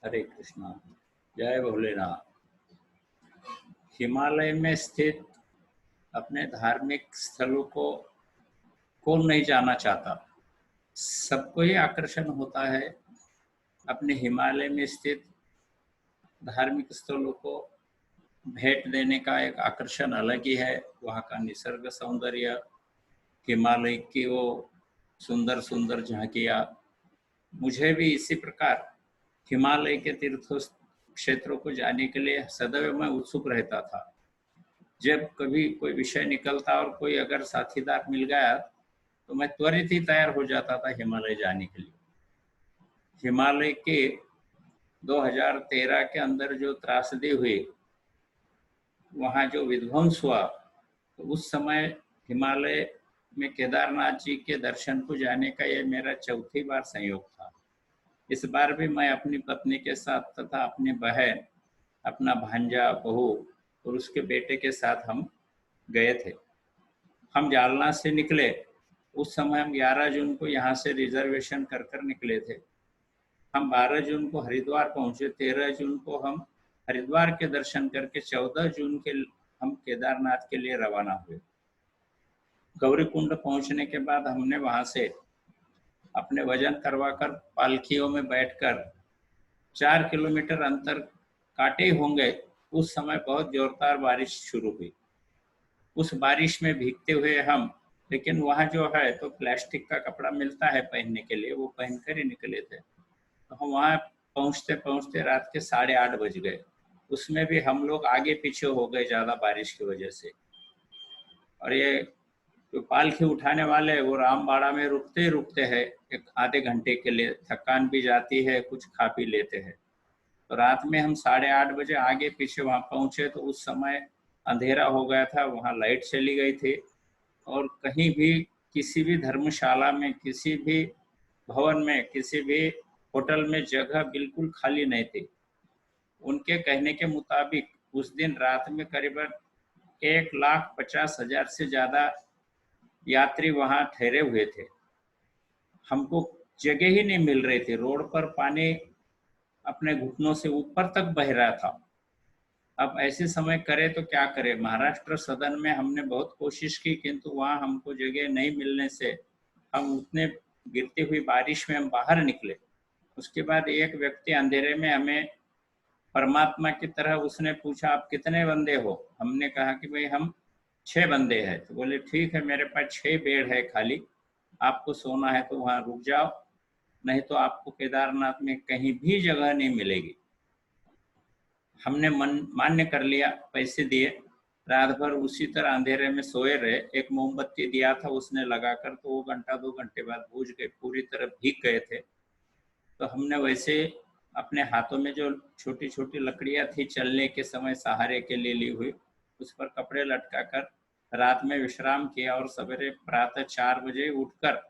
हरे कृष्णा। जय भोलेनाथ। हिमालय में स्थित अपने धार्मिक स्थलों को कौन नहीं जाना चाहता। सबको ही आकर्षण होता है अपने हिमालय में स्थित धार्मिक स्थलों को भेंट देने का। एक आकर्षण अलग ही है। वहाँ का निसर्ग सौंदर्य, हिमालय की वो सुंदर सुंदर झांकियाँ। मुझे भी इसी प्रकार हिमालय के तीर्थ क्षेत्रों को जाने के लिए सदैव मैं उत्सुक रहता था। जब कभी कोई विषय निकलता और कोई अगर साथीदार मिल गया तो मैं त्वरित ही तैयार हो जाता था हिमालय जाने के लिए। हिमालय के 2013 के अंदर जो त्रासदी हुई, वहाँ जो विध्वंस हुआ, तो उस समय हिमालय में केदारनाथ जी के दर्शन को जाने का ये मेरा चौथी बार संयोग था। इस बार भी मैं अपनी पत्नी के साथ तथा अपनी बहन, अपना भांजा, बहू और उसके बेटे के साथ हम गए थे। हम जालना से निकले। उस समय हम 11 जून को यहाँ से रिजर्वेशन कर कर निकले थे। हम 12 जून को हरिद्वार पहुँचे। 13 जून को हम हरिद्वार के दर्शन करके 14 जून के हम केदारनाथ के लिए रवाना हुए। गौरीकुंड पहुँचने के बाद हमने वहाँ से अपने वजन करवाकर पालकियों में बैठकर 4 किलोमीटर अंतर काटे होंगे, उस समय बहुत जोरदार बारिश शुरू हुई। उस बारिश में भीगते हुए हम, लेकिन वहाँ जो है तो प्लास्टिक का कपड़ा मिलता है पहनने के लिए, वो पहनकर ही निकले थे। तो हम वहाँ पहुँचते पहुँचते रात के 8:30 बज गए। उसमें भी हम लोग आगे पीछे हो गए ज़्यादा बारिश की वजह से। और ये जो पालकी उठाने वाले हैं वो रामबाड़ा में रुकते ही रुकते हैं एक आधे घंटे के लिए। थकान भी जाती है, कुछ खा पी लेते हैं। तो रात में हम 8:30 बजे आगे पीछे वहाँ पहुँचे तो उस समय अंधेरा हो गया था, वहाँ लाइट चली गई थी। और कहीं भी किसी भी धर्मशाला में, किसी भी भवन में, किसी भी होटल में जगह बिल्कुल खाली नहीं थी। उनके कहने के मुताबिक उस दिन रात में करीबन 1,50,000 से ज़्यादा यात्री वहाँ ठहरे हुए थे। हमको जगह ही नहीं मिल रही थी। रोड पर पानी अपने घुटनों से ऊपर तक बह रहा था। अब ऐसे समय करे तो क्या करें। महाराष्ट्र सदन में हमने बहुत कोशिश की, किंतु वहाँ हमको जगह नहीं मिलने से हम उतने गिरती हुई बारिश में हम बाहर निकले। उसके बाद एक व्यक्ति अंधेरे में हमें परमात्मा की तरह उसने पूछा, आप कितने बंदे हो। हमने कहा कि भाई हम 6 बंदे हैं। तो बोले ठीक है, मेरे पास 6 बेड है खाली, आपको सोना है तो वहाँ रुक जाओ, नहीं तो आपको केदारनाथ में कहीं भी जगह नहीं मिलेगी। हमने मान्य कर लिया, पैसे दिए। रात भर उसी तरह अंधेरे में सोए रहे। एक मोमबत्ती दिया था उसने लगाकर, तो वो घंटा 2 घंटे बाद बुझ गए, पूरी तरह भीग गए थे। तो हमने वैसे अपने हाथों में जो छोटी छोटी लकड़ियाँ थी चलने के समय सहारे के लिए ली हुई, उस पर कपड़े लटका कर रात में विश्राम किया। और सवेरे प्रातः 4 बजे उठकर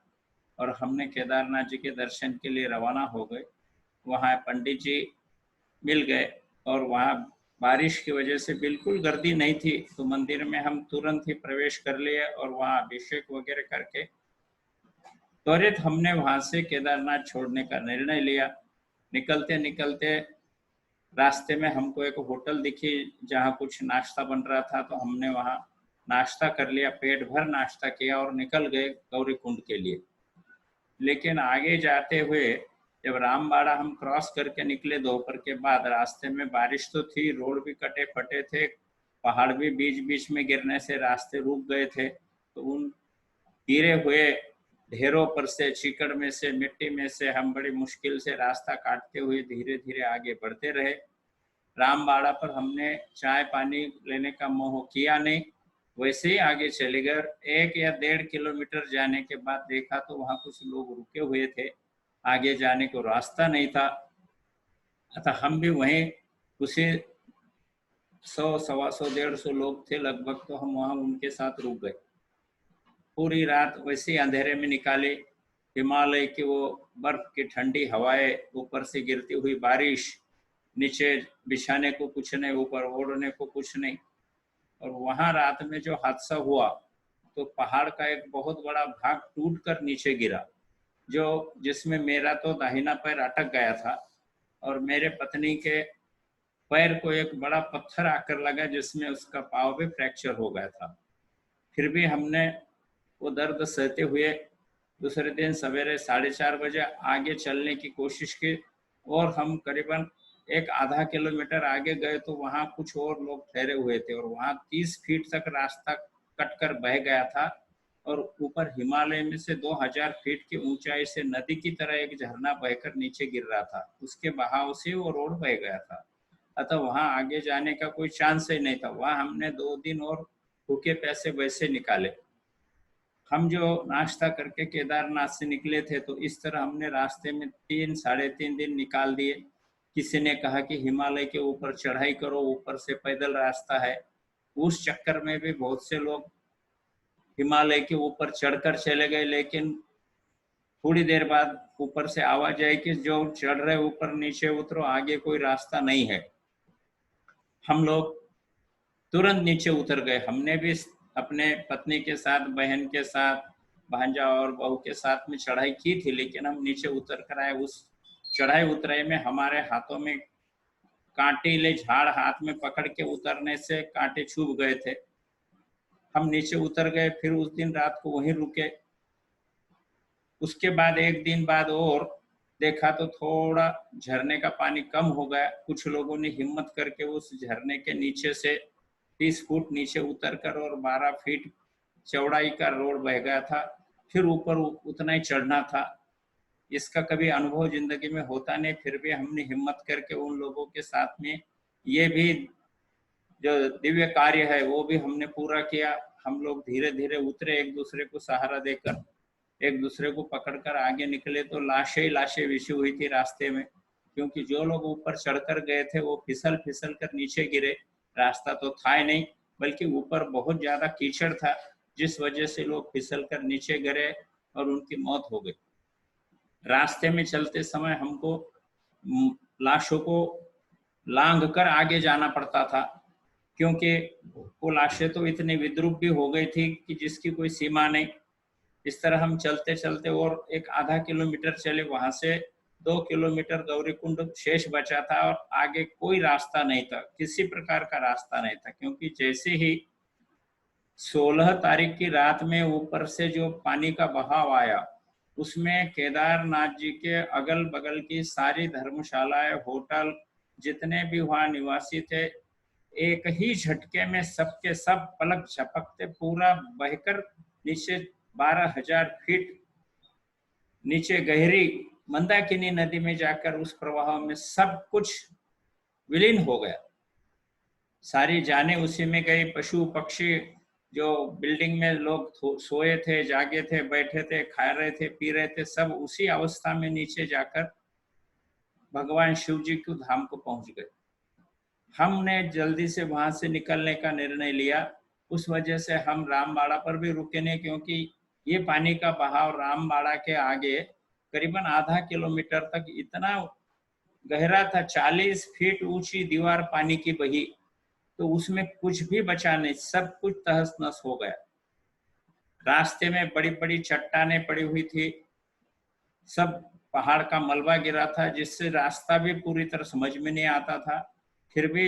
और हमने केदारनाथ जी के दर्शन के लिए रवाना हो गए। वहाँ पंडित जी मिल गए और वहाँ बारिश की वजह से बिल्कुल गर्दी नहीं थी, तो मंदिर में हम तुरंत ही प्रवेश कर लिए और वहाँ अभिषेक वगैरह करके त्वरित हमने वहाँ से केदारनाथ छोड़ने का निर्णय लिया। निकलते निकलते रास्ते में हमको एक होटल दिखी जहाँ कुछ नाश्ता बन रहा था, तो हमने वहाँ नाश्ता कर लिया, पेट भर नाश्ता किया और निकल गए गौरीकुंड के लिए। लेकिन आगे जाते हुए जब रामबाड़ा हम क्रॉस करके निकले दोपहर के बाद, रास्ते में बारिश तो थी, रोड भी कटे फटे थे, पहाड़ भी बीच बीच में गिरने से रास्ते रुक गए थे। तो उन गिरे हुए ढेरों पर से, चिकड़ में से, मिट्टी में से हम बड़ी मुश्किल से रास्ता काटते हुए धीरे धीरे आगे बढ़ते रहे। रामबाड़ा पर हमने चाय पानी लेने का मोह किया नहीं, वैसे ही आगे चले गए। 1 या 1.5 किलोमीटर जाने के बाद देखा तो वहाँ कुछ लोग रुके हुए थे, आगे जाने को रास्ता नहीं था। अतः हम भी वहीं उसे 100, 125, 150 लोग थे लगभग, तो हम वहाँ उनके साथ रुक गए। पूरी रात वैसे ही अंधेरे में निकाली। हिमालय की वो बर्फ की ठंडी हवाएं, ऊपर से गिरती हुई बारिश, नीचे बिछाने को कुछ नहीं, ऊपर ओढ़ने को कुछ नहीं। और वहाँ रात में जो हादसा हुआ तो पहाड़ का एक बहुत बड़ा भाग टूट कर नीचे गिरा, जो जिसमें मेरा तो दाहिना पैर अटक गया था और मेरे पत्नी के पैर को एक बड़ा पत्थर आकर लगा, जिसमें उसका पाँव भी फ्रैक्चर हो गया था। फिर भी हमने वो दर्द सहते हुए दूसरे दिन सवेरे 4:30 बजे आगे चलने की कोशिश की, और हम करीबन एक आधा किलोमीटर आगे गए तो वहाँ कुछ और लोग ठहरे हुए थे, और वहाँ 30 फीट तक रास्ता कट कर बह गया था, और ऊपर हिमालय में से 2000 फीट की ऊंचाई से नदी की तरह एक झरना बहकर नीचे गिर रहा था। उसके बहाव से वो रोड बह गया था, अतः वहाँ आगे जाने का कोई चांस ही नहीं था। वहाँ हमने 2 दिन और भूखे पैसे वैसे निकाले। हम जो नाश्ता करके केदारनाथ से निकले थे, तो इस तरह हमने रास्ते में 3 साढ़े 3 दिन निकाल दिए। किसी ने कहा कि हिमालय के ऊपर चढ़ाई करो, ऊपर से पैदल रास्ता है। उस चक्कर में भी बहुत से लोग हिमालय के ऊपर चढ़कर चले गए, लेकिन थोड़ी देर बाद ऊपर से आवाज आई कि जो चढ़ रहे ऊपर नीचे उतरो, आगे कोई रास्ता नहीं है। हम लोग तुरंत नीचे उतर गए। हमने भी अपने पत्नी के साथ, बहन के साथ, भांजा और बहू के साथ में चढ़ाई की थी, लेकिन हम नीचे उतर कर आए। उस चढ़ाई उतराई में हमारे हाथों में कांटेले झाड़ हाथ में पकड़ के उतरने से कांटे चुभ गए थे। हम नीचे उतर गए, फिर उस दिन रात को वहीं रुके। उसके बाद एक दिन बाद और देखा तो थोड़ा झरने का पानी कम हो गया। कुछ लोगों ने हिम्मत करके उस झरने के नीचे से 30 फुट नीचे उतरकर, और 12 फीट चौड़ाई का रोड बह गया था। फिर ऊपर उतना ही चढ़ना था। इसका कभी अनुभव जिंदगी में होता नहीं, फिर भी हमने हिम्मत करके उन लोगों के साथ में ये भी जो दिव्य कार्य है वो भी हमने पूरा किया। हम लोग धीरे धीरे उतरे, एक दूसरे को सहारा देकर, एक दूसरे को पकड़कर आगे निकले तो लाशें ही लाशें बिछी हुई थी रास्ते में, क्योंकि जो लोग ऊपर चढ़कर गए थे वो फिसल फिसल कर नीचे गिरे। रास्ता तो था ही नहीं, बल्कि ऊपर बहुत ज्यादा कीचड़ था, जिस वजह से लोग फिसल कर नीचे गिरे और उनकी मौत हो गई। रास्ते में चलते समय हमको लाशों को लांघ कर आगे जाना पड़ता था, क्योंकि वो लाशें तो इतनी विद्रूप भी हो गई थी कि जिसकी कोई सीमा नहीं। इस तरह हम चलते चलते और एक आधा किलोमीटर चले, वहां से 2 किलोमीटर गौरीकुंड शेष बचा था, और आगे कोई रास्ता नहीं था, किसी प्रकार का रास्ता नहीं था। क्योंकि जैसे ही 16 तारीख की रात में ऊपर से जो पानी का बहाव आया, उसमें केदारनाथ जी के अगल बगल की सारी धर्मशालाएं, होटल, जितने भी वहाँ निवासी थे, एक ही झटके में सबके सब पलक झपकते पूरा बहकर नीचे 12,000 फीट नीचे गहरी मंदाकिनी नदी में जाकर उस प्रवाह में सब कुछ विलीन हो गया। सारी जानें उसी में गई। पशु पक्षी, जो बिल्डिंग में लोग सोए थे, जागे थे, बैठे थे, खा रहे थे, पी रहे थे, सब उसी अवस्था में नीचे जाकर भगवान शिव जी के धाम को पहुंच गए। हमने जल्दी से वहां से निकलने का निर्णय लिया। उस वजह से हम रामबाड़ा पर भी रुके नहीं, क्योंकि ये पानी का बहाव रामबाड़ा के आगे करीबन आधा किलोमीटर तक इतना गहरा था। 40 फीट ऊंची दीवार पानी की बही, तो उसमें कुछ भी बचा नहीं, सब कुछ तहस नहस हो गया। रास्ते में बड़ी बड़ी चट्टानें पड़ी हुई थी, सब पहाड़ का मलबा गिरा था, जिससे रास्ता भी पूरी तरह समझ में नहीं आता था। फिर भी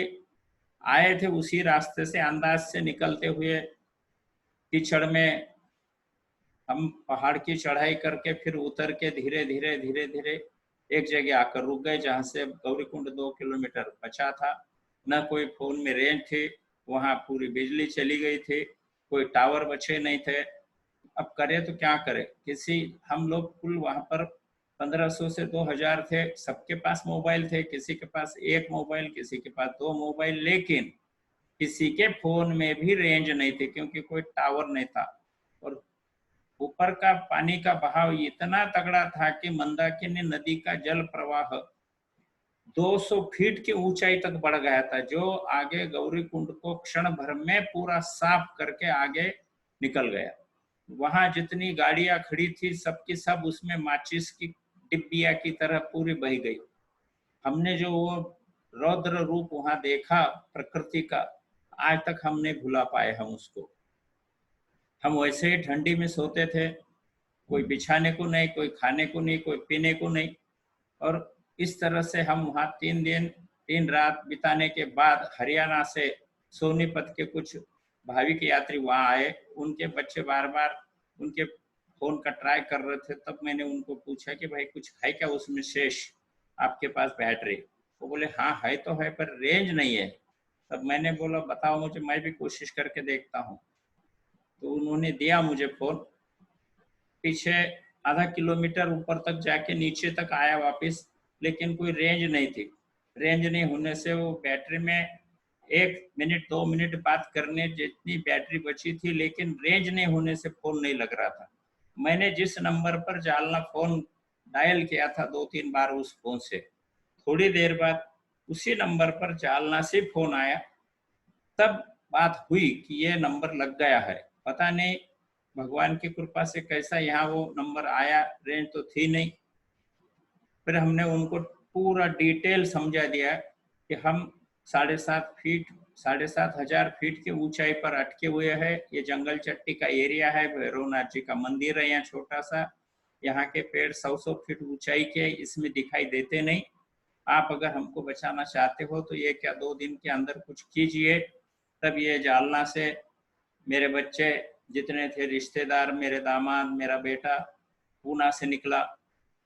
आए थे उसी रास्ते से, अंदाज से निकलते हुए कीचड़ में हम पहाड़ की चढ़ाई करके फिर उतर के धीरे धीरे धीरे धीरे एक जगह आकर रुक गए, जहाँ से गौरीकुंड 2 किलोमीटर बचा था। न कोई फोन में रेंज थी, वहाँ पूरी बिजली चली गई थी, कोई टावर बचे नहीं थे। अब करे तो क्या करे। हम लोग कुल वहाँ पर 1500 से 2000 थे। सबके पास मोबाइल थे, किसी के पास एक मोबाइल, किसी के पास 2 मोबाइल, लेकिन किसी के फोन में भी रेंज नहीं थी, क्योंकि कोई टावर नहीं था। और ऊपर का पानी का बहाव इतना तगड़ा था कि मंदाकिनी नदी का जल प्रवाह 200 फीट की ऊंचाई तक बढ़ गया था, जो आगे गौरीकुंड को क्षण भर में पूरा साफ करके आगे निकल गया। वहां जितनी गाड़ियां खड़ी थी, सबकी सब उसमें माचिस की डिब्बिया की तरह पूरी बह गई। हमने जो वो रौद्र रूप वहां देखा प्रकृति का, आज तक हम नहीं भुला पाए हम उसको। हम वैसे ही ठंडी में सोते थे, कोई बिछाने को नहीं, कोई खाने को नहीं, कोई पीने को नहीं। और इस तरह से हम वहाँ 3 दिन 3 रात बिताने के बाद हरियाणा से सोनीपत के कुछ भाविक यात्री वहाँ आए। उनके बच्चे बार-बार उनके फ़ोन का ट्राई कर रहे थे, तब मैंने उनको पूछा कि भाई कुछ है क्या उसमें शेष आपके पास बैटरी? वो बोले हाँ, है तो है पर रेंज नहीं है। तब मैंने बोला बताओ मुझे, मैं भी कोशिश करके देखता हूँ। तो उन्होंने दिया मुझे फ़ोन, पीछे आधा किलोमीटर ऊपर तक जाके नीचे तक आया वापस, लेकिन कोई रेंज नहीं थी। रेंज नहीं होने से वो बैटरी में 1 मिनट 2 मिनट बात करने जितनी बैटरी बची थी, लेकिन रेंज नहीं होने से फ़ोन नहीं लग रहा था। मैंने जिस नंबर पर जालना फ़ोन डायल किया था 2-3 बार उस फ़ोन से, थोड़ी देर बाद उसी नंबर पर जालना से फ़ोन आया। तब बात हुई कि ये नंबर लग गया है। पता नहीं भगवान की कृपा से कैसा यहाँ वो नंबर आया, रेंज तो थी नहीं। फिर हमने उनको पूरा डिटेल समझा दिया कि हम 7.5 फीट 7,500 फीट की ऊंचाई पर अटके हुए हैं। ये जंगल चट्टी का एरिया है, भैरवनाथ जी का मंदिर है यहाँ छोटा सा। यहाँ के पेड़ 100-100 फीट ऊंचाई के इसमें दिखाई देते नहीं। आप अगर हमको बचाना चाहते हो तो ये क्या 2 दिन के अंदर कुछ कीजिए। तब ये जालना से मेरे बच्चे जितने थे, रिश्तेदार, मेरे दामाद, मेरा बेटा पूना से निकला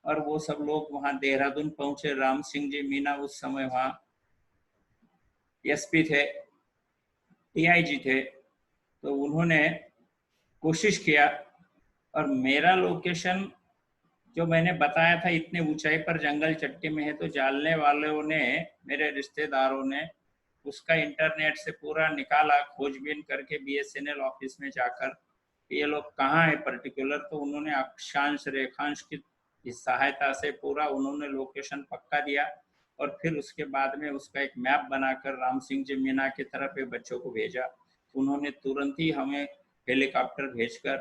और वो सब लोग वहाँ देहरादून पहुंचे। राम सिंह जी मीना उस समय वहाँ एसपी थे, टीआईजी थे, तो उन्होंने कोशिश किया। और मेरा लोकेशन जो मैंने बताया था इतने ऊंचाई पर जंगल चट्टी में है, तो जानने वालों ने, मेरे रिश्तेदारों ने उसका इंटरनेट से पूरा निकाला, खोजबीन करके बीएसएनएल ऑफिस में जाकर ये लोग कहाँ है पर्टिकुलर, तो उन्होंने अक्षांश रेखांश की इस सहायता से पूरा उन्होंने लोकेशन पक्का दिया। और फिर उसके बाद में उसका एक मैप बनाकर राम सिंह जी मीना की तरफ ये बच्चों को भेजा। उन्होंने तुरंत ही हमें हेलीकॉप्टर भेजकर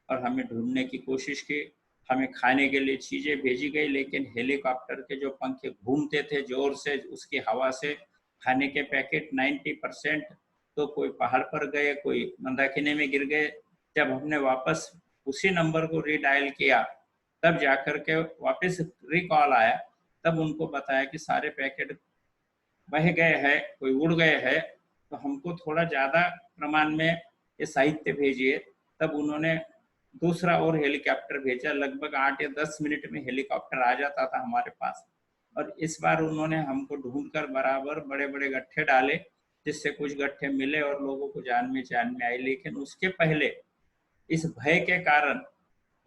और हमें ढूंढने की कोशिश की। हमें खाने के लिए चीज़ें भेजी गई, लेकिन हेलीकॉप्टर के जो पंखे घूमते थे जोर से उसकी हवा से, खाने के पैकेट 90% तो कोई पहाड़ पर गए, कोई मंदाकिनी में गिर गए। जब हमने वापस उसी नंबर को रीडायल किया, तब जाकर के वापस रिकॉल आया। तब उनको बताया कि सारे पैकेट बह गए हैं, कोई उड़ गए हैं, तो हमको थोड़ा ज़्यादा प्रमाण में ये साहित्य भेजिए। तब उन्होंने दूसरा और हेलीकॉप्टर भेजा। लगभग 8 या 10 मिनट में हेलीकॉप्टर आ जाता था हमारे पास। और इस बार उन्होंने हमको ढूंढकर बराबर बड़े बड़े गड्ढे डाले, जिससे कुछ गड्ढे मिले और लोगों को जान में आई। लेकिन उसके पहले इस भय के कारण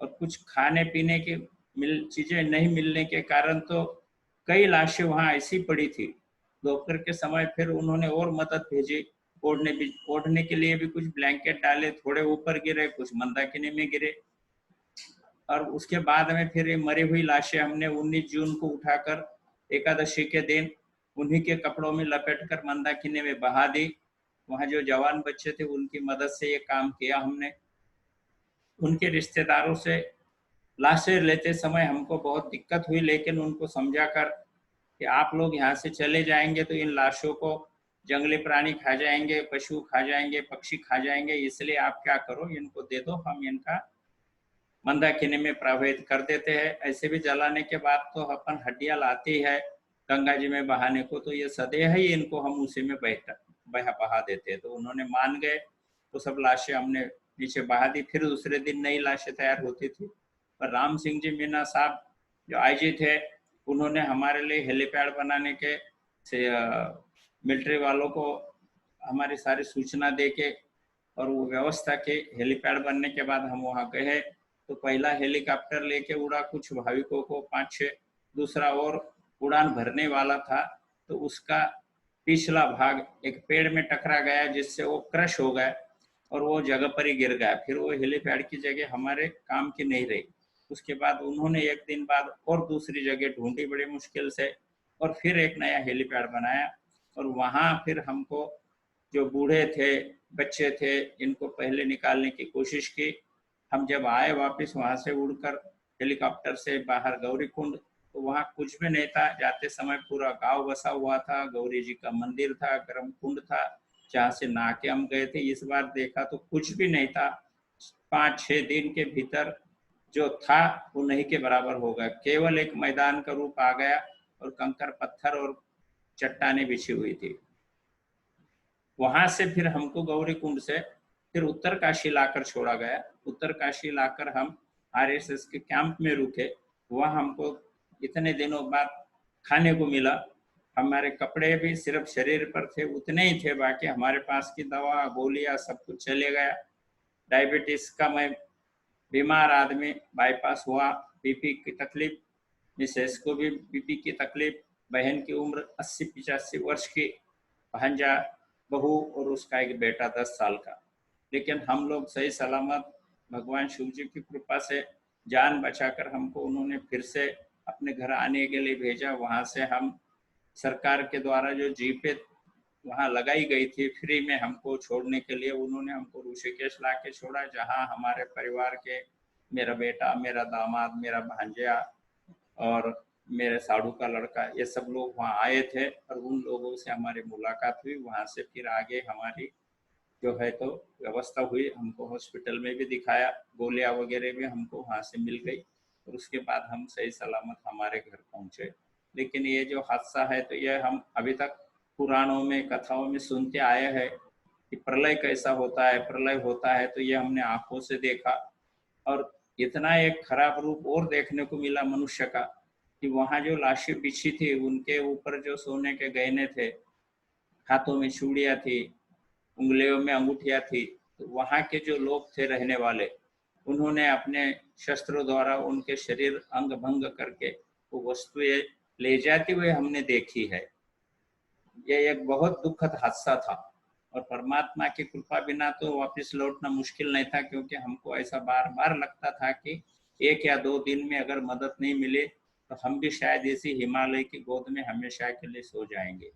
और कुछ खाने पीने की चीज़ें नहीं मिलने के कारण तो कई लाशें वहाँ ऐसी पड़ी थी। दोपहर के समय फिर उन्होंने और मदद भेजी, ओढ़ने के लिए भी कुछ ब्लैंकेट डाले, थोड़े ऊपर गिरे, कुछ मंदाकिनी में गिरे। और उसके बाद में फिर ये मरी हुई लाशें हमने 19 जून को उठाकर एकादशी के दिन उन्हीं के कपड़ों में लपेट कर मंदाकिनी में बहा दी। वहाँ जो जवान बच्चे थे उनकी मदद से ये काम किया हमने। उनके रिश्तेदारों से लाशें लेते समय हमको बहुत दिक्कत हुई, लेकिन उनको समझा कर कि आप लोग यहाँ से चले जाएंगे तो इन लाशों को जंगली प्राणी खा जाएंगे, पशु खा जाएंगे, पक्षी खा जाएंगे, इसलिए आप क्या करो, इनको दे दो, हम इनका मंदाकिनी में प्रवाहित कर देते हैं। ऐसे भी जलाने के बाद तो अपन हड्डियाँ लाती है गंगा जी में बहाने को, तो ये सदैह ही इनको हम उसी में बहा देते हैं। तो उन्होंने मान गए, तो सब लाशें हमने नीचे बहा दी। फिर दूसरे दिन नई लाशें तैयार होती थी। पर राम सिंह जी मीना साहब जो आईजी थे, उन्होंने हमारे लिए हेलीपैड बनाने के से मिलिट्री वालों को हमारी सारी सूचना दे के और वो व्यवस्था के हेलीपैड बनने के बाद हम वहाँ गए। तो पहला हेलीकॉप्टर लेके उड़ा कुछ भाविकों को 5-6, दूसरा और उड़ान भरने वाला था, तो उसका पिछला भाग एक पेड़ में टकरा गया, जिससे वो क्रश हो गया और वो जगह पर ही गिर गया। फिर वो हेलीपैड की जगह हमारे काम की नहीं रही। उसके बाद उन्होंने एक दिन बाद और दूसरी जगह ढूंढी बड़ी मुश्किल से, और फिर एक नया हेलीपैड बनाया। और वहाँ फिर हमको जो बूढ़े थे, बच्चे थे, इनको पहले निकालने की कोशिश की। हम जब आए वापस वहाँ से उड़कर हेलीकॉप्टर से बाहर गौरीकुंड, तो वहाँ कुछ भी नहीं था। जाते समय पूरा गांव बसा हुआ था, गौरी जी का मंदिर था, गर्म कुंड था, जहाँ से नहा के हम गए थे। इस बार देखा तो कुछ भी नहीं था। 5-6 दिन के भीतर जो था वो नहीं के बराबर हो गया, केवल एक मैदान का रूप आ गया। और कंकर पत्थर और चट्टानें बिछी हुई थी। वहां से फिर हमको गौरी कुंड से फिर उत्तरकाशी लाकर छोड़ा गया। उत्तरकाशी लाकर हम आरएसएस के कैंप में रुके। वह हमको इतने दिनों बाद खाने को मिला। हमारे कपड़े भी सिर्फ शरीर पर थे उतने ही थे, बाकी हमारे पास की दवा गोलियां सब कुछ चले गया। डायबिटीज का मैं बीमार आदमी, बाईपास हुआ, बीपी की तकलीफ, मिसेस को भी बीपी की तकलीफ, बहन की उम्र 80-85 वर्ष की, भांजा बहू और उसका एक बेटा 10 साल का। लेकिन हम लोग सही सलामत भगवान शिव जी की कृपा से जान बचाकर हमको उन्होंने फिर से अपने घर आने के लिए भेजा। वहाँ से हम सरकार के द्वारा जो जीपे वहाँ लगाई गई थी फ्री में हमको छोड़ने के लिए, उन्होंने हमको ऋषिकेश ला के छोड़ा, जहाँ हमारे परिवार के मेरा बेटा, मेरा दामाद, मेरा भांजा और मेरे साड़ू का लड़का, ये सब लोग वहाँ आए थे और उन लोगों से हमारी मुलाकात हुई। वहाँ से फिर आगे हमारी जो है तो व्यवस्था हुई, हमको हॉस्पिटल में भी दिखाया, गोलियां वगैरह भी हमको वहाँ से मिल गई और उसके बाद हम सही सलामत हमारे घर पहुँचे। लेकिन ये जो हादसा है तो ये हम अभी तक पुराणों में, कथाओं में सुनते आए हैं कि प्रलय कैसा होता है, प्रलय होता है, तो ये हमने आंखों से देखा। और इतना एक खराब रूप और देखने को मिला मनुष्य का कि वहाँ जो लाशें बिछी थी उनके ऊपर जो सोने के गहने थे, हाथों में चूड़ियाँ थी, उंगलियों में अंगूठियाँ थी, तो वहाँ के जो लोग थे रहने वाले, उन्होंने अपने शस्त्रों द्वारा उनके शरीर अंग भंग करके वो वस्तुएं ले जाते हुए हमने देखी है। ये एक बहुत दुखद हादसा था और परमात्मा की कृपा बिना तो वापस लौटना मुश्किल नहीं था, क्योंकि हमको ऐसा बार बार लगता था कि 1 या 2 दिन में अगर मदद नहीं मिले तो हम भी शायद इसी हिमालय की गोद में हमेशा के लिए सो जाएंगे।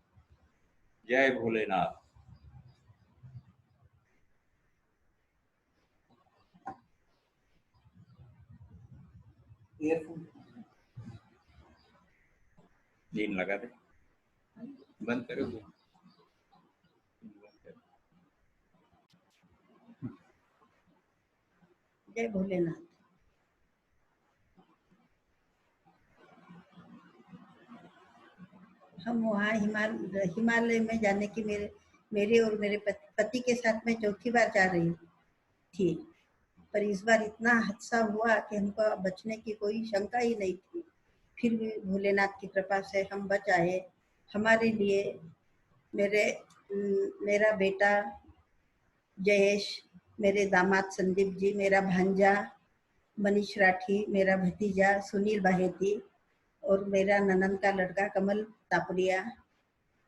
जय भोलेनाथ। नींद लगा दे, बंद करो। जय भोलेनाथ। हम वहाँ हिमालय में जाने की मेरे और मेरे पति के साथ में चौथी बार जा रही थी, पर इस बार इतना हादसा हुआ कि हमको बचने की कोई शंका ही नहीं थी। फिर भी भोलेनाथ की कृपा से हम बच आए। हमारे लिए मेरा बेटा जयेश, मेरे दामाद संदीप जी, मेरा भांजा मनीष राठी, मेरा भतीजा सुनील बाहेती और मेरा ननंद का लड़का कमल तापड़िया,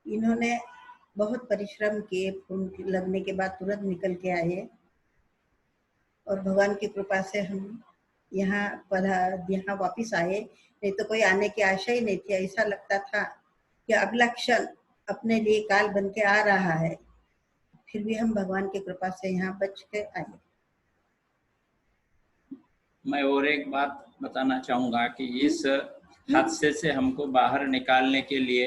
इन्होंने बहुत परिश्रम किए। खून लगने के बाद तुरंत निकल के आए और भगवान की कृपा से हम यहाँ वापस आए। नहीं तो कोई आने की आशा ही नहीं थी। ऐसा लगता था कि अगला क्षण अपने लिए काल बन के आ रहा है। फिर भी हम भगवान की कृपा से यहाँ बच के आए। मैं और एक बात बताना चाहूँगा कि इस हादसे से हमको बाहर निकालने के लिए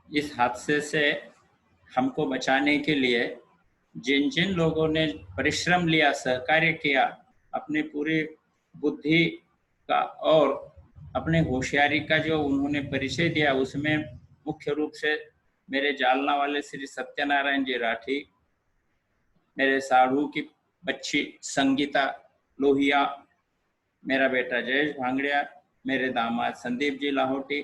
इस हादसे से हमको बचाने के लिए जिन जिन लोगों ने परिश्रम लिया, सहकार्य किया, अपनी पूरी बुद्धि का और अपने होशियारी का जो उन्होंने परिचय दिया, उसमें मुख्य रूप से मेरे जालना वाले श्री सत्यनारायण जी राठी, मेरे साढ़ू की बच्ची संगीता लोहिया, मेरा बेटा जयेश भांगड़िया, मेरे दामाद संदीप जी लाहौटी,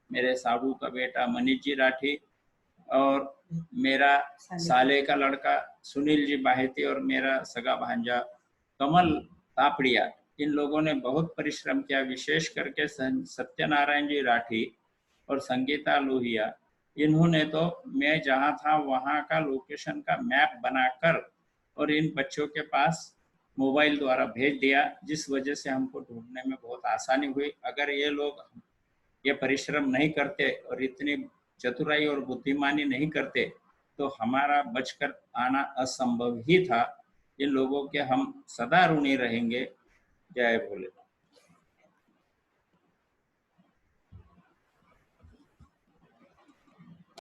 मेरे साढ़ू का बेटा मनीष जी राठी और मेरा साले का लड़का सुनील जी बाहेती और मेरा सगा भांजा कमल तापड़िया, इन लोगों ने बहुत परिश्रम किया। विशेष करके सत्यनारायण जी राठी और संगीता लोहिया, इन्होंने तो मैं जहाँ था वहाँ का लोकेशन का मैप बनाकर और इन बच्चों के पास मोबाइल द्वारा भेज दिया, जिस वजह से हमको ढूंढने में बहुत आसानी हुई। अगर ये लोग ये परिश्रम नहीं करते और इतनी चतुराई और बुद्धिमानी नहीं करते तो हमारा बचकर आना असंभव ही था। इन लोगों के हम सदा ऋणी रहेंगे। जय भोले।